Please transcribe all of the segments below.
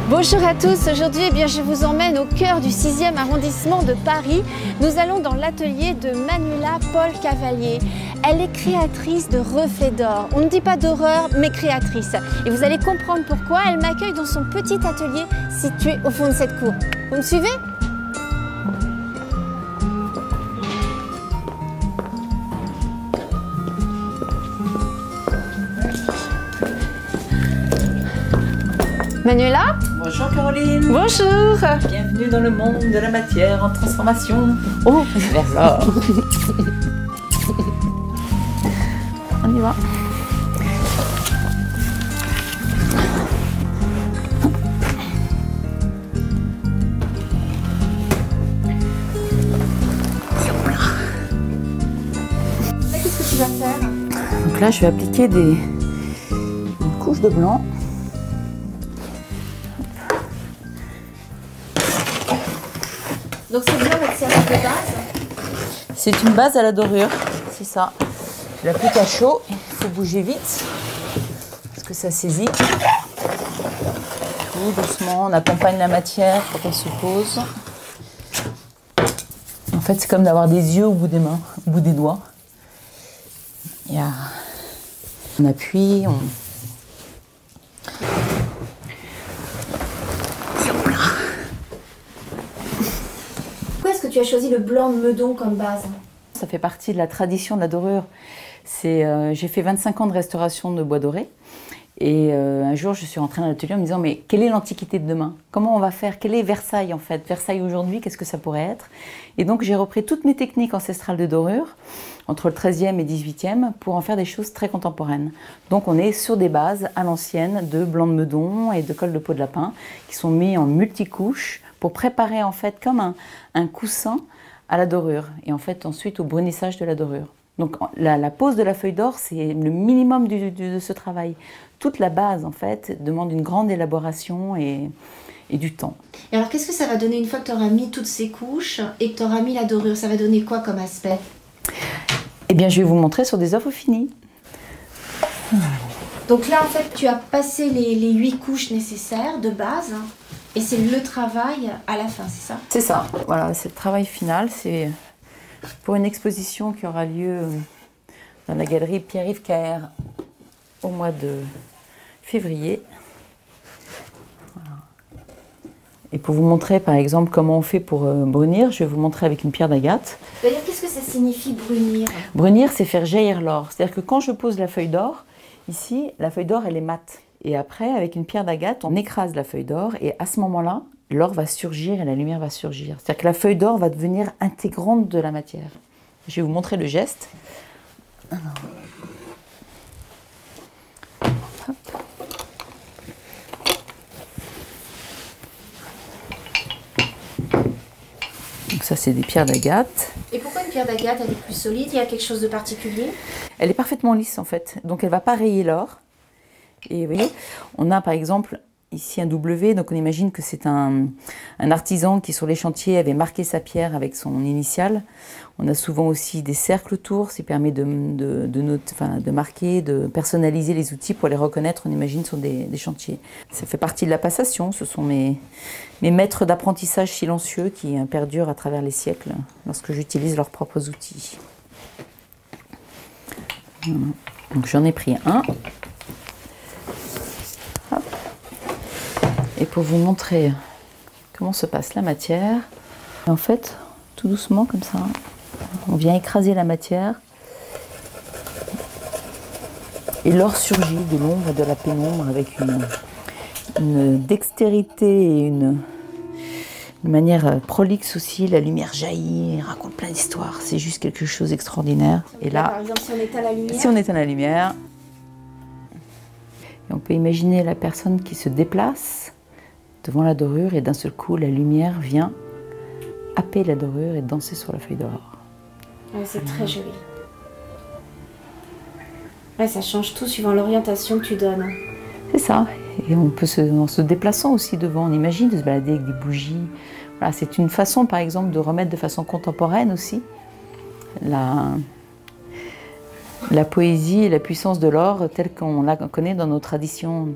Bonjour à tous, aujourd'hui je vous emmène au cœur du 6e arrondissement de Paris. Nous allons dans l'atelier de Manuela Paul Cavalier. Elle est créatrice de reflets d'or. On ne dit pas d'horreur, mais créatrice. Et vous allez comprendre pourquoi. Elle m'accueille dans son petit atelier situé au fond de cette cour. Vous me suivez ? Manuela ? Bonjour Caroline. Bonjour. Bienvenue dans le monde de la matière en transformation. Oh, vers l'or. On y va. Qu'est-ce que tu vas faire? Donc là, je vais appliquer une couche de blanc. Donc ce blanc va te servir de base? C'est une base à la dorure, c'est ça. Je l'applique à chaud, il faut bouger vite parce que ça saisit. Tout doucement, on accompagne la matière pour qu'elle se pose. En fait, c'est comme d'avoir des yeux au bout des mains, au bout des doigts. On appuie, Pourquoi est-ce que tu as choisi le blanc de Meudon comme base? Ça fait partie de la tradition de la dorure. J'ai fait 25 ans de restauration de bois doré. Et un jour, je suis rentrée dans l'atelier en me disant « Mais quelle est l'Antiquité de demain? Comment on va faire? Quel est Versailles en fait? Versailles aujourd'hui, qu'est-ce que ça pourrait être ?» Et donc, j'ai repris toutes mes techniques ancestrales de dorure, entre le 13e et 18e, pour en faire des choses très contemporaines. Donc, on est sur des bases à l'ancienne de blanc de Meudon et de colle de peau de lapin, qui sont mis en multicouches pour préparer en fait comme un coussin à la dorure. Et en fait, ensuite, au brunissage de la dorure. Donc la pose de la feuille d'or, c'est le minimum de ce travail. Toute la base, en fait, demande une grande élaboration et du temps. Et alors, qu'est-ce que ça va donner une fois que tu auras mis toutes ces couches et que tu auras mis la dorure? Ça va donner quoi comme aspect? Eh bien, je vais vous montrer sur des œuvres finies. Donc là, en fait, tu as passé les 8 couches nécessaires de base et c'est le travail à la fin, c'est ça? C'est ça. Voilà, c'est le travail final. C'est pour une exposition qui aura lieu dans la galerie Pierre-Yves Caher au mois de février. Voilà. Et pour vous montrer par exemple comment on fait pour brunir, je vais vous montrer avec une pierre d'agate. D'ailleurs, qu'est-ce que ça signifie brunir? Brunir, c'est faire jaillir l'or. C'est-à-dire que quand je pose la feuille d'or, ici, la feuille d'or, elle est mate. Et après, avec une pierre d'agate, on écrase la feuille d'or et à ce moment-là, l'or va surgir et la lumière va surgir. C'est-à-dire que la feuille d'or va devenir intégrante de la matière. Je vais vous montrer le geste. Alors. Hop. Donc ça, c'est des pierres d'agate. Et pourquoi une pierre d'agate, elle est plus solide? Il y a quelque chose de particulier? Elle est parfaitement lisse en fait, donc elle ne va pas rayer l'or. Et vous voyez, on a par exemple ici un W, donc on imagine que c'est un artisan qui sur les chantiers avait marqué sa pierre avec son initiale. On a souvent aussi des cercles autour, ça permet de marquer, de personnaliser les outils pour les reconnaître, on imagine, sur des chantiers. Ça fait partie de la passation, ce sont mes maîtres d'apprentissage silencieux qui perdurent à travers les siècles lorsque j'utilise leurs propres outils. Voilà. Donc j'en ai pris un. Hop. Et pour vous montrer comment se passe la matière, en fait, tout doucement comme ça, on vient écraser la matière et l'or surgit de l'ombre et de la pénombre avec une dextérité et une manière prolixe aussi. La lumière jaillit, raconte plein d'histoires, c'est juste quelque chose d'extraordinaire. Et là, par exemple, si on éteint la lumière, si on éteint la lumière, et on peut imaginer la personne qui se déplace devant la dorure et d'un seul coup, la lumière vient happer la dorure et danser sur la feuille d'or. Ouais, c'est très joli. Ouais, ça change tout suivant l'orientation que tu donnes. C'est ça. Et on peut, en se déplaçant aussi devant, on imagine de se balader avec des bougies. Voilà, c'est une façon, par exemple, de remettre de façon contemporaine aussi la poésie et la puissance de l'or telle qu'on la connaît dans nos traditions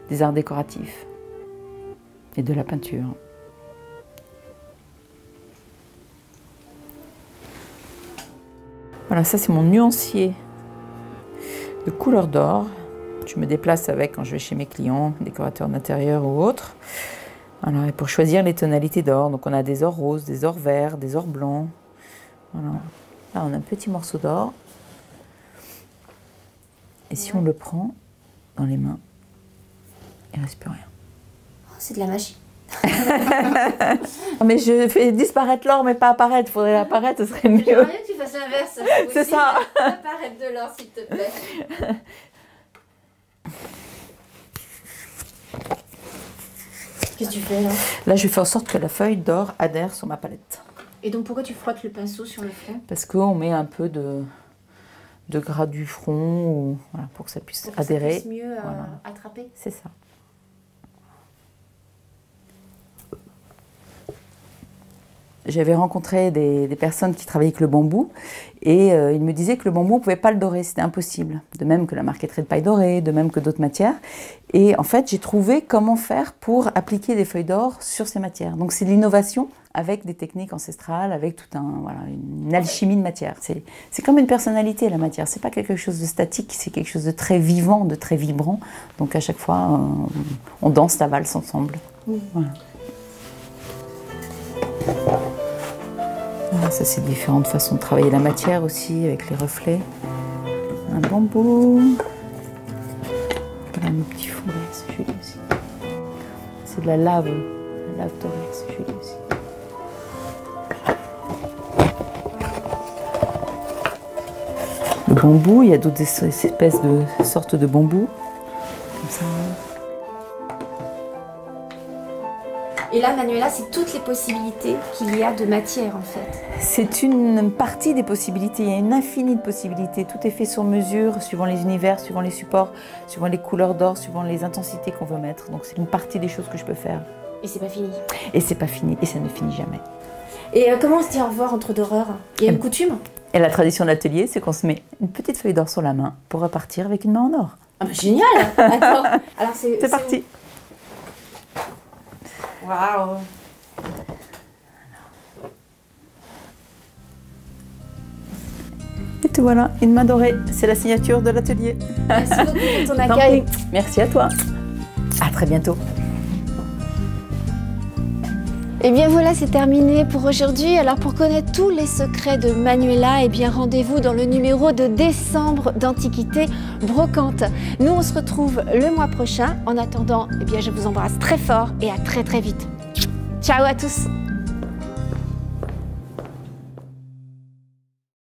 des arts décoratifs. et de la peinture. Voilà, ça c'est mon nuancier de couleur d'or. Je me déplace avec quand je vais chez mes clients, décorateurs d'intérieur ou autres. Voilà, et pour choisir les tonalités d'or, donc on a des ors roses, des ors verts, des ors blancs. Voilà. Là on a un petit morceau d'or. Et si on le prend dans les mains, il ne reste plus rien. Oh, c'est de la magie. Mais je fais disparaître l'or, mais pas apparaître. Il faudrait apparaître, ce serait mieux. J'aimerais bien que tu fasses l'inverse. C'est ça. Apparaître de l'or, s'il te plaît. Qu'est-ce que tu fais là? Là, je fais en sorte que la feuille d'or adhère sur ma palette. Et donc pourquoi tu frottes le pinceau sur le front? Parce qu'on met un peu de gras du front, ou, voilà, pour que ça puisse adhérer. Ça puisse mieux voilà. attraper. C'est ça. J'avais rencontré des personnes qui travaillaient avec le bambou et ils me disaient que le bambou, on ne pouvait pas le dorer, c'était impossible. De même que la marqueterie de paille dorée, de même que d'autres matières. Et en fait, j'ai trouvé comment faire pour appliquer des feuilles d'or sur ces matières. Donc c'est de l'innovation avec des techniques ancestrales, avec tout voilà, une alchimie de matière. C'est comme une personnalité, la matière. C'est pas quelque chose de statique, c'est quelque chose de très vivant, de très vibrant. Donc à chaque fois, on danse la valse ensemble. Oui. Voilà. Voilà, ça c'est différentes façons de travailler la matière aussi, avec les reflets. Un bambou. Voilà mes petits fourrés, c'est joli aussi. C'est de la lave dorée, c'est joli aussi. Le bambou, il y a d'autres espèces de sortes de bambou. Comme ça. Et là, Manuela, c'est toutes les possibilités qu'il y a de matière, en fait. C'est une partie des possibilités. Il y a une infinie de possibilités. Tout est fait sur mesure, suivant les univers, suivant les supports, suivant les couleurs d'or, suivant les intensités qu'on veut mettre. Donc c'est une partie des choses que je peux faire. Et c'est pas fini. Et c'est pas fini. Et ça ne finit jamais. Et comment on se dit au revoir entre doreurs? Il y a une coutume? Et la tradition de l'atelier, c'est qu'on se met une petite feuille d'or sur la main pour repartir avec une main en or. Ah bah génial. Attends. Alors c'est parti. Waouh! Et tout voilà, une main dorée, c'est la signature de l'atelier. Merci beaucoup pour ton accueil. Merci à toi. À très bientôt. Et bien voilà, c'est terminé pour aujourd'hui. Alors pour connaître tous les secrets de Manuela, eh bien rendez-vous dans le numéro de décembre d'Antiquité Brocante. Nous, on se retrouve le mois prochain. En attendant, eh bien je vous embrasse très fort et à très très vite. Ciao à tous!